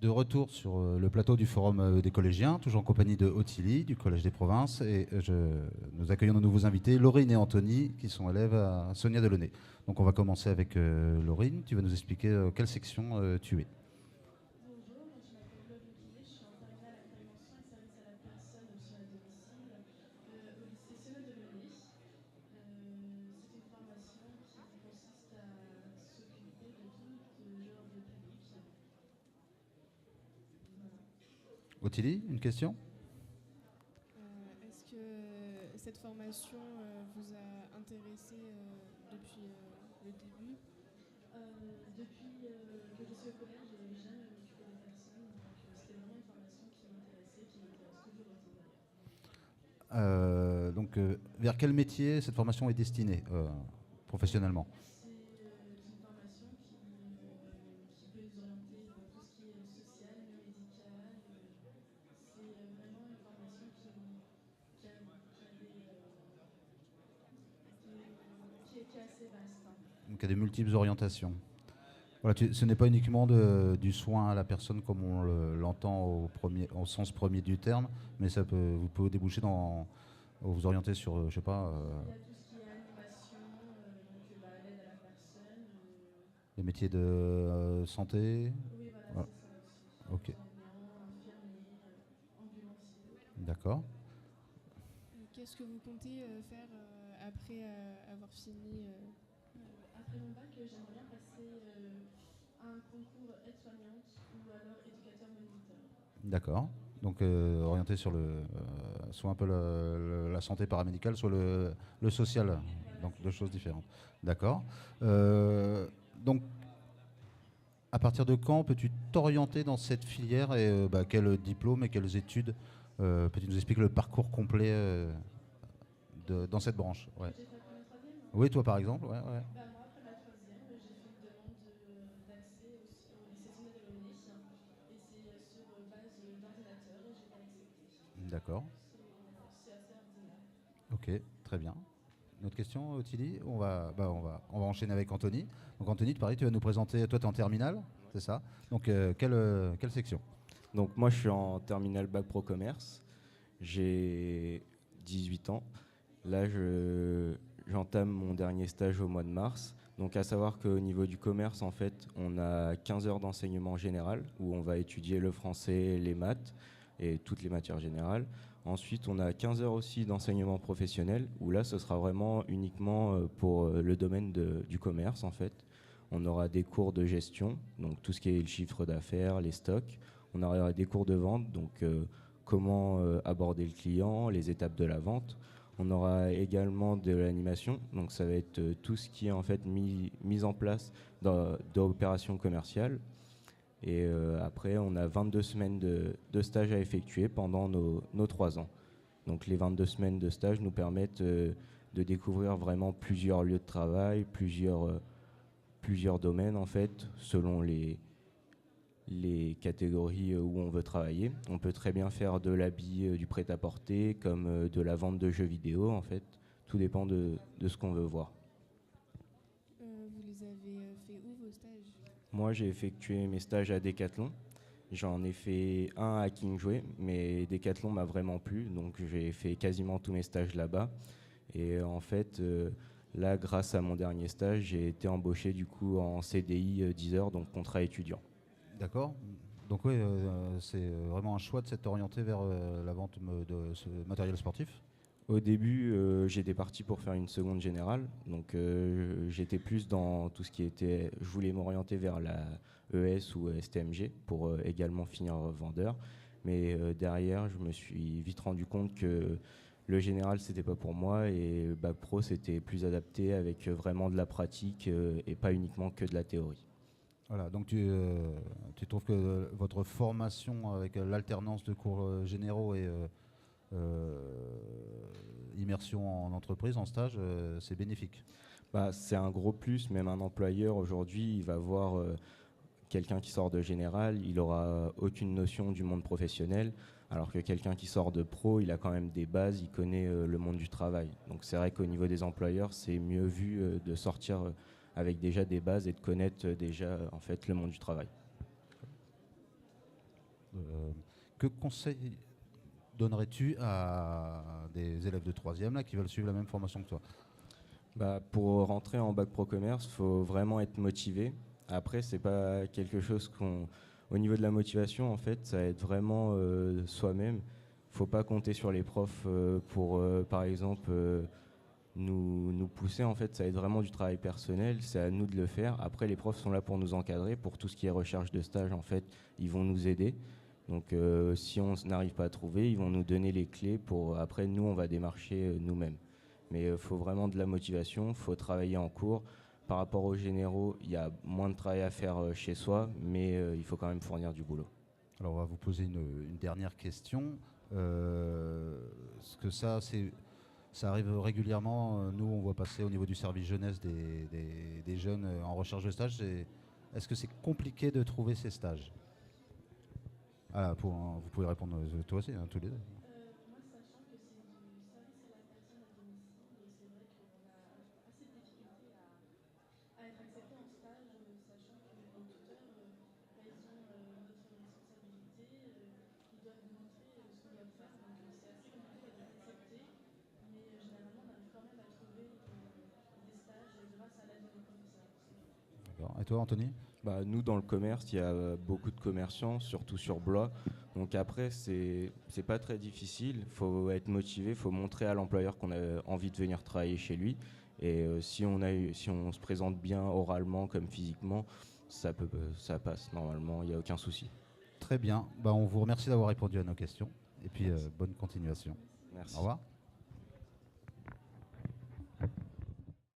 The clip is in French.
De retour sur le plateau du Forum des collégiens, toujours en compagnie de Ottilie, du Collège des Provinces, et nous accueillons de nouveaux invités, Laurine et Anthony, qui sont élèves à Sonia Delaunay. Donc on va commencer avec Laurine. Tu vas nous expliquer quelle section tu es. Bonjour, moi je m'appelle Laurine Guillet, je suis en terminale accompagnement soins et services à la personne aux soins à domicile au lycée Sionnet de Launay. C'est une formation qui consiste à s'occuper de tout genre de public. Voilà. Ottilie, une question? Est-ce que cette formation vous a intéressé depuis le début? Depuis que je suis au collège, j'ai jamais occupé des personnes, donc c'était vraiment une formation qui m'intéressait, qui m'intéresse toujours aussi d'ailleurs. Donc, vers quel métier cette formation est destinée professionnellement? C'est une formation qui peut nous orienter dans tout ce qui est social, médical. C'est vraiment une formation qui est assez vaste, hein. Donc, il y a de multiples orientations. Voilà, ce n'est pas uniquement du soin à la personne comme on l'entend au sens premier du terme, mais vous pouvez déboucher vous orienter sur, je sais pas, Il y a tout ce qui est animation, donc l'aide à la personne. les métiers de santé. Oui, voilà, Voilà. c'est ça aussi. Ok, Soignant, infirmier, ambulancier. d'accord. Qu'est-ce que vous comptez faire après avoir fini Après mon bac, j'aimerais bien passer un concours aide-soignante ou alors éducateur moniteur. D'accord. Donc orienté sur soit un peu la santé paramédicale, soit le social. Voilà, Donc c'est deux ça. choses différentes. D'accord. Donc à partir de quand peux-tu t'orienter dans cette filière et quel diplôme et quelles études peux-tu nous expliquer le parcours complet dans cette branche? Ouais. J'ai fait après ma troisième. Oui, toi par exemple. Ouais, ouais. Bah, moi, après ma troisième, j'ai fait une demande d'accès au lycée Sionnet de Launay. Et c'est sur base d'ordinateur et j'ai été acceptée. D'accord. C'est assez ordinaire. Ok, très bien. Une autre question, Ottilie? On va enchaîner avec Anthony. Donc Anthony, pareil, tu vas nous présenter, toi tu es en terminale, c'est ça? Donc quelle section? Donc moi je suis en terminale bac pro commerce, j'ai 18 ans. Là j'entame mon dernier stage au mois de mars. Donc à savoir qu'au niveau du commerce en fait on a 15 heures d'enseignement général où on va étudier le français, les maths et toutes les matières générales. Ensuite on a 15 heures aussi d'enseignement professionnel où là ce sera vraiment uniquement pour le domaine du commerce en fait. On aura des cours de gestion, donc tout ce qui est le chiffre d'affaires, les stocks. On aura des cours de vente, donc comment aborder le client, les étapes de la vente. On aura également de l'animation, donc ça va être tout ce qui est en fait mis en place d'opérations commerciales. Et après, on a 22 semaines de stage à effectuer pendant nos 3 ans. Donc les 22 semaines de stage nous permettent de découvrir vraiment plusieurs lieux de travail, plusieurs domaines en fait, selon les catégories où on veut travailler. On peut très bien faire de l'habit, du prêt-à-porter, comme de la vente de jeux vidéo en fait. Tout dépend de ce qu'on veut voir. Vous les avez fait où vos stages? Moi j'ai effectué mes stages à Decathlon. J'en ai fait un à Kingsway, mais Decathlon m'a vraiment plu, donc j'ai fait quasiment tous mes stages là-bas. Et en fait, là, grâce à mon dernier stage, j'ai été embauché du coup en CDI 10 heures, donc contrat étudiant. D'accord. Donc oui, c'est vraiment un choix de s'être orienté vers la vente de ce matériel sportif. Au début, j'étais parti pour faire une seconde générale, donc j'étais plus dans tout ce qui était. Je voulais m'orienter vers la ES ou STMG pour également finir vendeur, mais derrière, je me suis vite rendu compte que le général c'était pas pour moi et bac pro c'était plus adapté avec vraiment de la pratique et pas uniquement que de la théorie. Voilà, donc tu trouves que votre formation avec l'alternance de cours généraux et immersion en entreprise, en stage, c'est bénéfique. Bah, c'est un gros plus, même un employeur aujourd'hui, il va voir quelqu'un qui sort de général, il aura aucune notion du monde professionnel, alors que quelqu'un qui sort de pro, il a quand même des bases, il connaît le monde du travail. Donc c'est vrai qu'au niveau des employeurs, c'est mieux vu de sortir avec déjà des bases et de connaître déjà en fait le monde du travail. Que conseil donnerais-tu à des élèves de 3e là, qui veulent suivre la même formation que toi? Bah, pour rentrer en bac pro commerce, il faut vraiment être motivé. Après, c'est pas quelque chose qu'on. Au niveau de la motivation, en fait, ça aide vraiment soi-même. Faut pas compter sur les profs pour, par exemple, nous pousser. En fait, ça aide vraiment du travail personnel. C'est à nous de le faire. Après, les profs sont là pour nous encadrer. Pour tout ce qui est recherche de stage, en fait, ils vont nous aider. Donc, si on n'arrive pas à trouver, ils vont nous donner les clés pour. Après, nous, on va démarcher nous-mêmes. Mais il faut vraiment de la motivation. Il faut travailler en cours. Par rapport aux généraux, il y a moins de travail à faire chez soi, mais il faut quand même fournir du boulot. Alors on va vous poser une dernière question. Est-ce que ça arrive régulièrement, nous on voit passer au niveau du service jeunesse des jeunes en recherche de stage. Est-ce que c'est compliqué de trouver ces stages? Vous pouvez répondre toi aussi, hein, tous les deux. Moi, sachant que c'est du service à la personne à domicile, c'est vrai qu'on a assez de difficultés à être accepté en stage, sachant que les tuteurs, ils ont notre responsabilité, ils doivent nous montrer ce qu'on doit faire, donc c'est assez compliqué d'être accepté, mais généralement on arrive quand même à trouver des stages grâce à l'aide de nos professeurs. D'accord. Et toi, Anthony? Bah, nous, dans le commerce, il y a beaucoup de commerçants, surtout sur Blois. Donc après, c'est pas très difficile. Il faut être motivé, il faut montrer à l'employeur qu'on a envie de venir travailler chez lui. Et si on se présente bien oralement comme physiquement, ça passe normalement, il n'y a aucun souci. Très bien. On vous remercie d'avoir répondu à nos questions. Et puis bonne continuation. Merci. Au revoir.